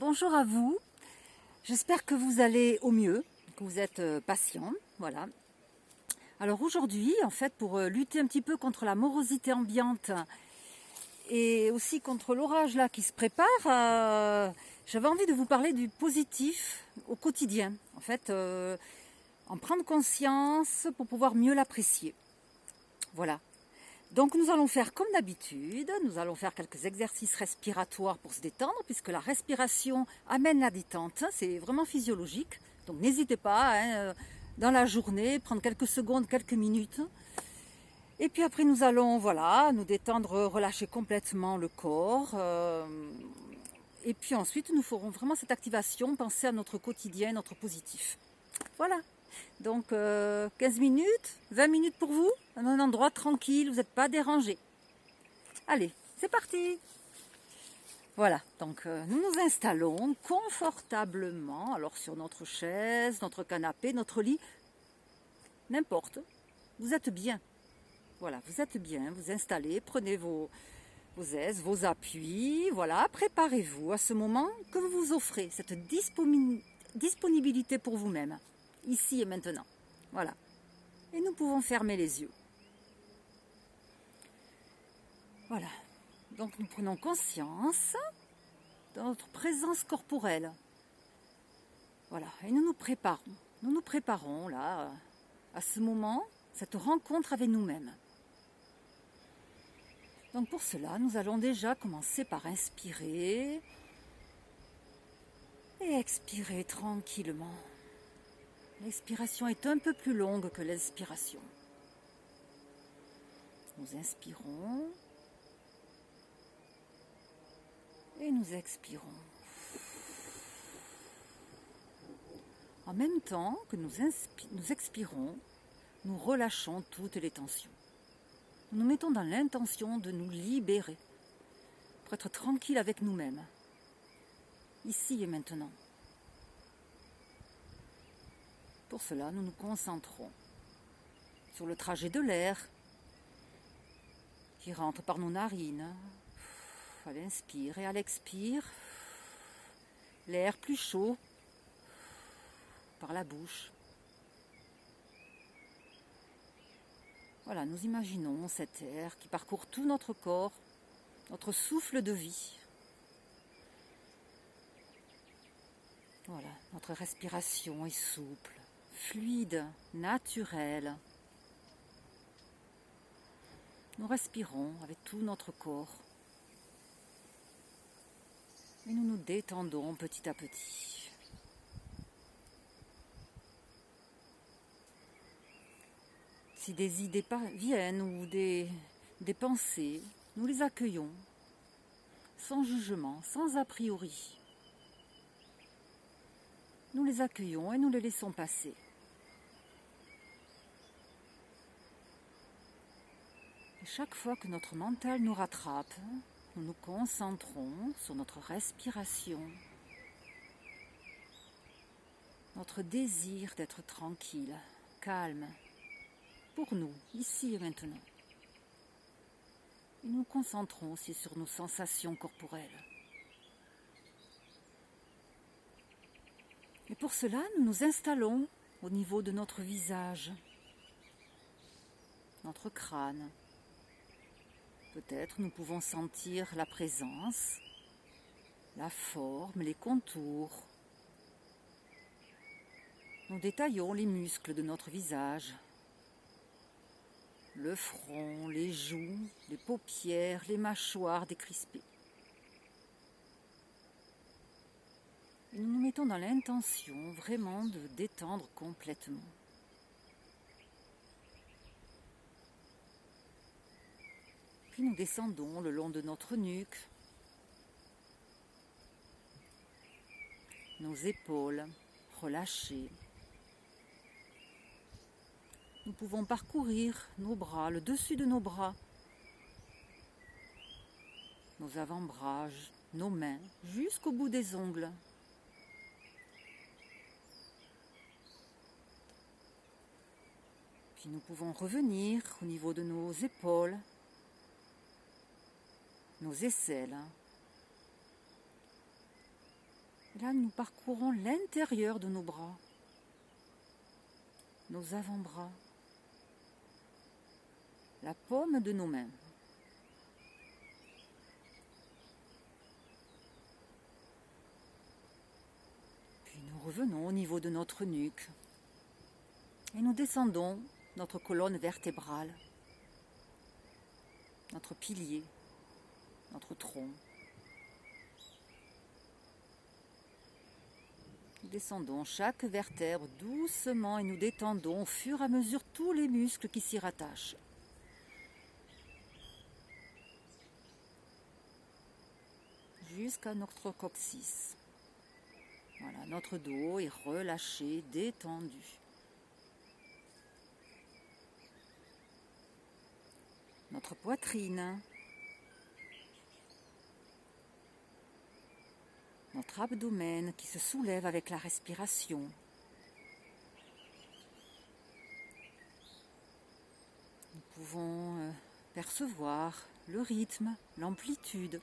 bonjour à vous. J'espère que vous allez au mieux, que vous êtes patient. Voilà. Alors aujourd'hui, en fait, pour lutter un petit peu contre la morosité ambiante et aussi contre l'orage là qui se prépare, j'avais envie de vous parler du positif au quotidien. En fait, en prendre conscience pour pouvoir mieux l'apprécier. Voilà. Donc nous allons faire comme d'habitude, nous allons faire quelques exercices respiratoires pour se détendre, puisque la respiration amène la détente, c'est vraiment physiologique. Donc n'hésitez pas, dans la journée, prendre quelques secondes, quelques minutes. Et puis après nous allons nous détendre, relâcher complètement le corps. Et puis ensuite nous ferons vraiment cette activation, penser à notre quotidien, notre positif. Voilà. Donc 15 minutes, 20 minutes pour vous, dans un endroit tranquille, vous n'êtes pas dérangé. Allez, c'est parti. Voilà, donc nous nous installons confortablement, alors sur notre chaise, notre canapé, notre lit, n'importe, vous êtes bien. Voilà, vous êtes bien, vous installez, prenez vos aises, vos appuis, voilà, préparez-vous à ce moment que vous vous offrez, cette disponibilité pour vous-même, ici et maintenant. Voilà. Et nous pouvons fermer les yeux. Voilà. Donc nous prenons conscience de notre présence corporelle. Voilà. Et nous nous préparons. Nous nous préparons là à ce moment, cette rencontre avec nous-mêmes. Donc pour cela, nous allons déjà commencer par inspirer et expirer tranquillement. L'expiration est un peu plus longue que l'expiration. Nous inspirons et nous expirons. En même temps que nous expirons, nous relâchons toutes les tensions. Nous nous mettons dans l'intention de nous libérer, pour être tranquille avec nous-mêmes, ici et maintenant. Pour cela, nous nous concentrons sur le trajet de l'air qui rentre par nos narines, à l'inspire et à l'expire, l'air plus chaud par la bouche. Voilà, nous imaginons cet air qui parcourt tout notre corps, notre souffle de vie. Voilà, notre respiration est souple, fluide, naturelle. Nous respirons avec tout notre corps et nous nous détendons petit à petit. Si des idées viennent ou des pensées, nous les accueillons sans jugement, sans a priori. Nous les accueillons et nous les laissons passer. Et chaque fois que notre mental nous rattrape, nous nous concentrons sur notre respiration, notre désir d'être tranquille, calme, pour nous, ici et maintenant. Et nous nous concentrons aussi sur nos sensations corporelles. Et pour cela, nous nous installons au niveau de notre visage, notre crâne. Peut-être nous pouvons sentir la présence, la forme, les contours. Nous détaillons les muscles de notre visage, le front, les joues, les paupières, les mâchoires décrispées. Et nous nous mettons dans l'intention vraiment de détendre complètement. Puis nous descendons le long de notre nuque, nos épaules relâchées. Nous pouvons parcourir nos bras, le dessus de nos bras, nos avant-bras, nos mains, jusqu'au bout des ongles. Puis nous pouvons revenir au niveau de nos épaules, nos aisselles, Là, nous parcourons l'intérieur de nos bras, nos avant-bras, la paume de nos mains. Puis nous revenons au niveau de notre nuque et nous descendons notre colonne vertébrale, notre pilier, notre tronc. Nous descendons chaque vertèbre doucement et nous détendons au fur et à mesure tous les muscles qui s'y rattachent. Jusqu'à notre coccyx. Voilà, notre dos est relâché, détendu. Notre poitrine. Notre abdomen qui se soulève avec la respiration. Nous pouvons percevoir le rythme, l'amplitude.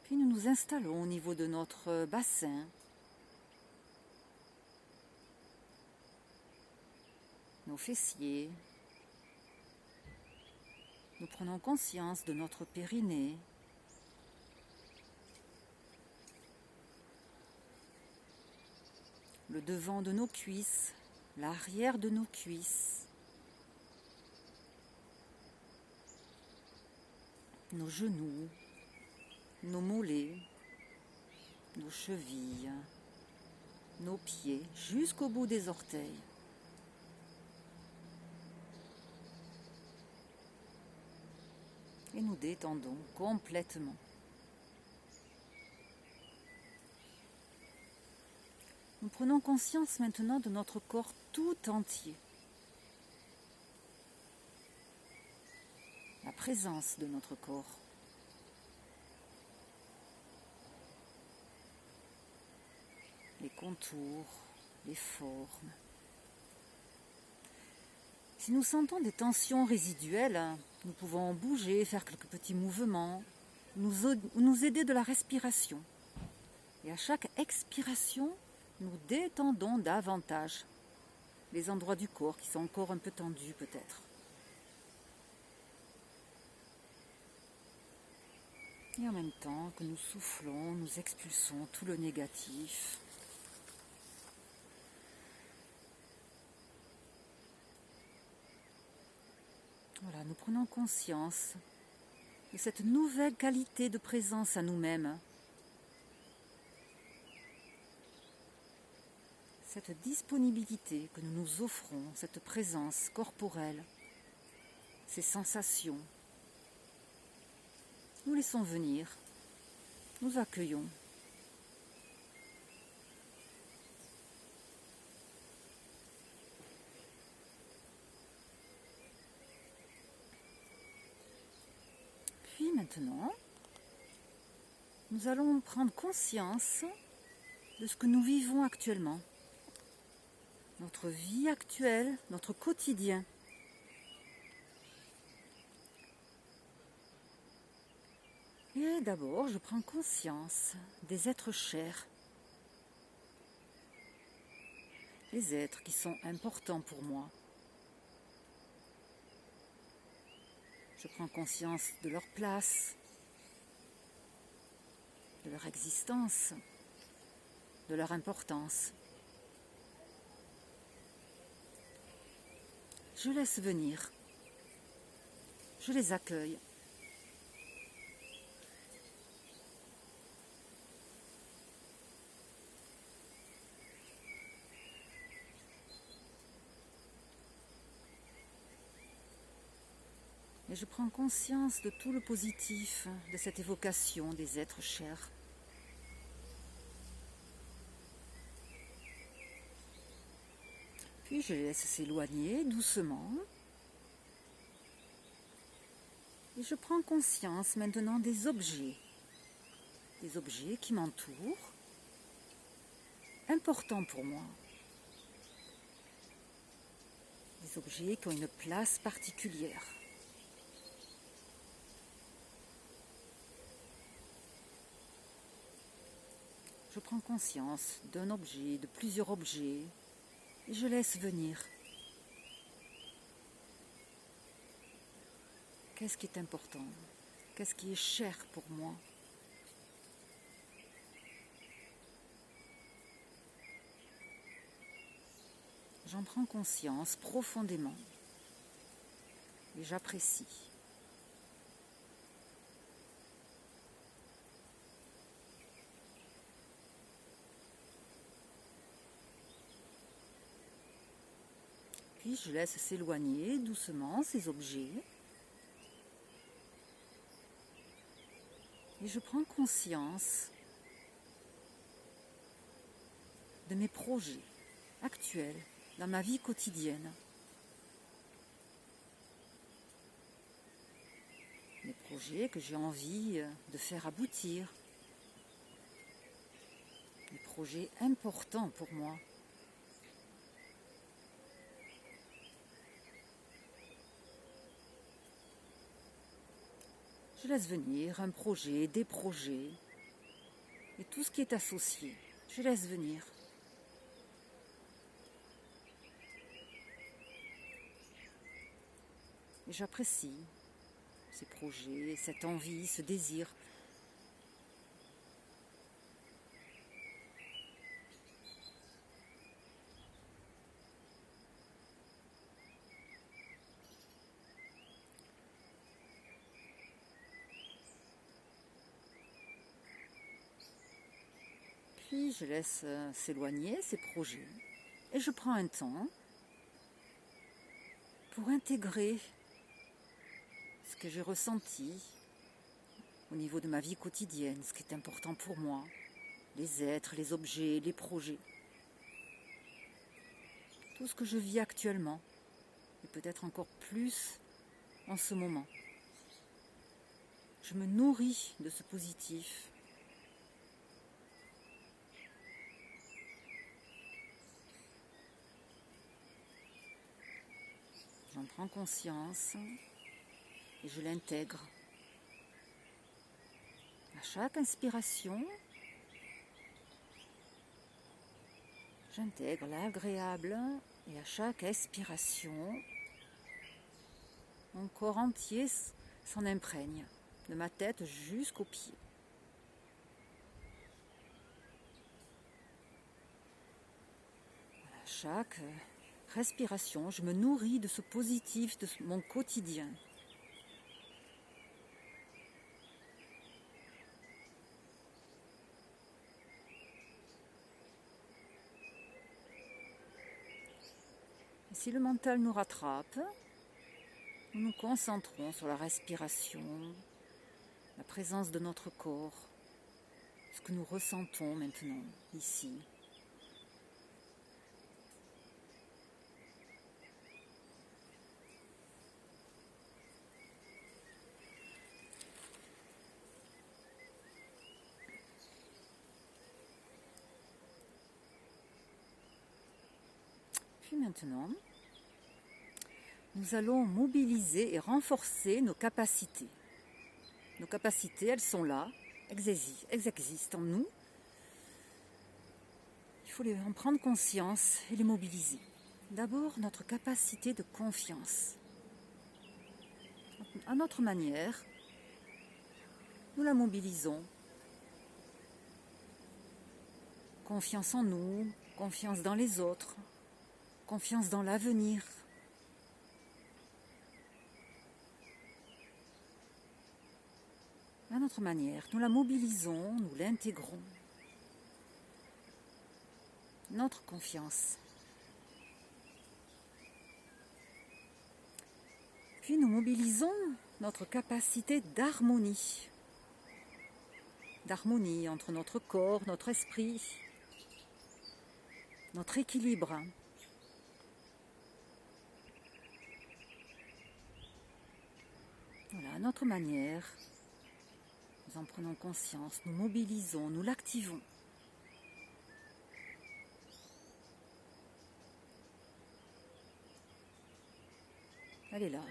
Puis nous nous installons au niveau de notre bassin. Nos fessiers. Nous prenons conscience de notre périnée. Le devant de nos cuisses, l'arrière de nos cuisses. Nos genoux, nos mollets, nos chevilles, nos pieds jusqu'au bout des orteils. Et nous détendons complètement. Nous prenons conscience maintenant de notre corps tout entier. La présence de notre corps. Les contours, les formes. Si nous sentons des tensions résiduelles, nous pouvons bouger, faire quelques petits mouvements, nous aider de la respiration. Et à chaque expiration, nous détendons davantage les endroits du corps qui sont encore un peu tendus peut-être. Et en même temps que nous soufflons, nous expulsons tout le négatif. Voilà, nous prenons conscience de cette nouvelle qualité de présence à nous-mêmes. Cette disponibilité que nous nous offrons, cette présence corporelle, ces sensations. Nous laissons venir, nous accueillons. Puis maintenant, nous allons prendre conscience de ce que nous vivons actuellement. Notre vie actuelle, notre quotidien. Et d'abord, je prends conscience des êtres chers. Les êtres qui sont importants pour moi. Je prends conscience de leur place, de leur existence, de leur importance. Je laisse venir. Je les accueille. Et je prends conscience de tout le positif de cette évocation des êtres chers. Puis je les laisse s'éloigner doucement. Et je prends conscience maintenant des objets qui m'entourent, importants pour moi. des objets qui ont une place particulière. Je prends conscience d'un objet, de plusieurs objets, et je laisse venir. Qu'est-ce qui est important? Qu'est-ce qui est cher pour moi? J'en prends conscience profondément et j'apprécie. Puis je laisse s'éloigner doucement ces objets et je prends conscience de mes projets actuels dans ma vie quotidienne. Les projets que j'ai envie de faire aboutir. Des projets importants pour moi. Je laisse venir un projet, des projets et tout ce qui est associé. Je laisse venir. Et j'apprécie ces projets, cette envie, ce désir. Puis je laisse s'éloigner ces projets et je prends un temps pour intégrer ce que j'ai ressenti au niveau de ma vie quotidienne, ce qui est important pour moi, les êtres, les objets, les projets, tout ce que je vis actuellement, et peut-être encore plus en ce moment. Je me nourris de ce positif. J'en prends conscience et je l'intègre. À chaque inspiration, j'intègre l'agréable et à chaque expiration, mon corps entier s'en imprègne, de ma tête jusqu'aux pieds. À chaque respiration, je me nourris de ce positif de mon quotidien. Et si le mental nous rattrape, nous nous concentrons sur la respiration, la présence de notre corps, ce que nous ressentons maintenant, ici. Puis maintenant, nous allons mobiliser et renforcer nos capacités. Nos capacités, elles sont là, elles existent en nous. Il faut en prendre conscience et les mobiliser. D'abord, notre capacité de confiance. À notre manière, nous la mobilisons. Confiance en nous, confiance dans les autres, confiance dans l'avenir. À notre manière, nous la mobilisons, nous l'intégrons. Notre confiance. Puis nous mobilisons notre capacité d'harmonie. D'harmonie entre notre corps, notre esprit, notre équilibre. Voilà, à notre manière, nous en prenons conscience, nous mobilisons, nous l'activons. Elle est là.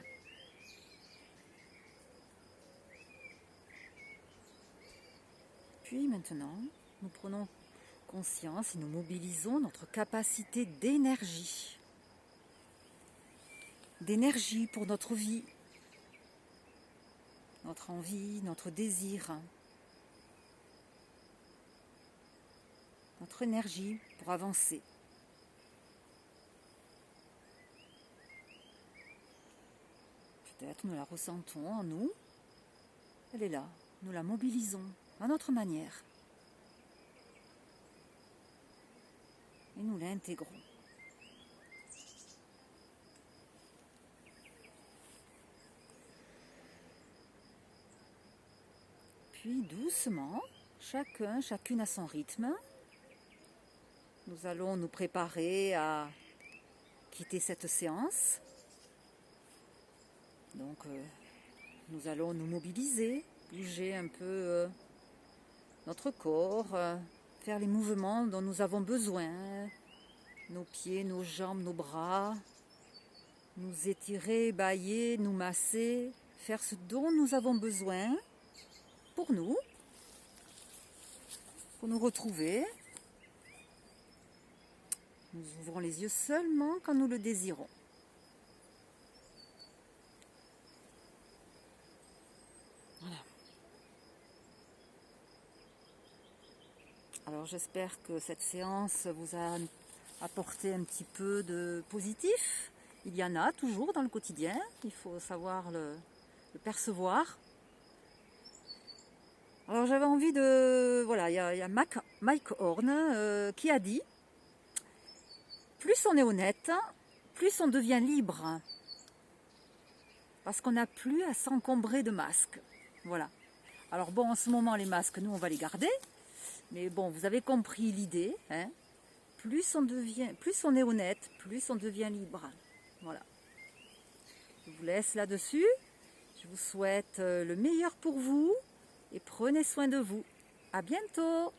Puis maintenant, nous prenons conscience et nous mobilisons notre capacité d'énergie. D'énergie pour notre vie, notre envie, notre désir. Notre énergie pour avancer. Peut-être nous la ressentons en nous. Elle est là. Nous la mobilisons à notre manière. Et nous l'intégrons. Puis doucement, chacune à son rythme, nous allons nous préparer à quitter cette séance. Donc nous allons nous mobiliser, bouger un peu notre corps, faire les mouvements dont nous avons besoin, nos pieds, nos jambes, nos bras, nous étirer, bâiller, nous masser, faire ce dont nous avons besoin pour nous retrouver. Nous ouvrons les yeux seulement quand nous le désirons. Voilà. Alors j'espère que cette séance vous a apporté un petit peu de positif. Il y en a toujours dans le quotidien, il faut savoir le percevoir. Alors j'avais envie de... Voilà, il y a Mike Horn qui a dit: plus on est honnête, plus on devient libre. Parce qu'on n'a plus à s'encombrer de masques. Voilà. Alors bon, en ce moment, les masques, nous, on va les garder. Mais bon, vous avez compris l'idée. Hein. Plus on est honnête, plus on devient libre. Voilà. Je vous laisse là-dessus. Je vous souhaite le meilleur pour vous. Et prenez soin de vous. À bientôt!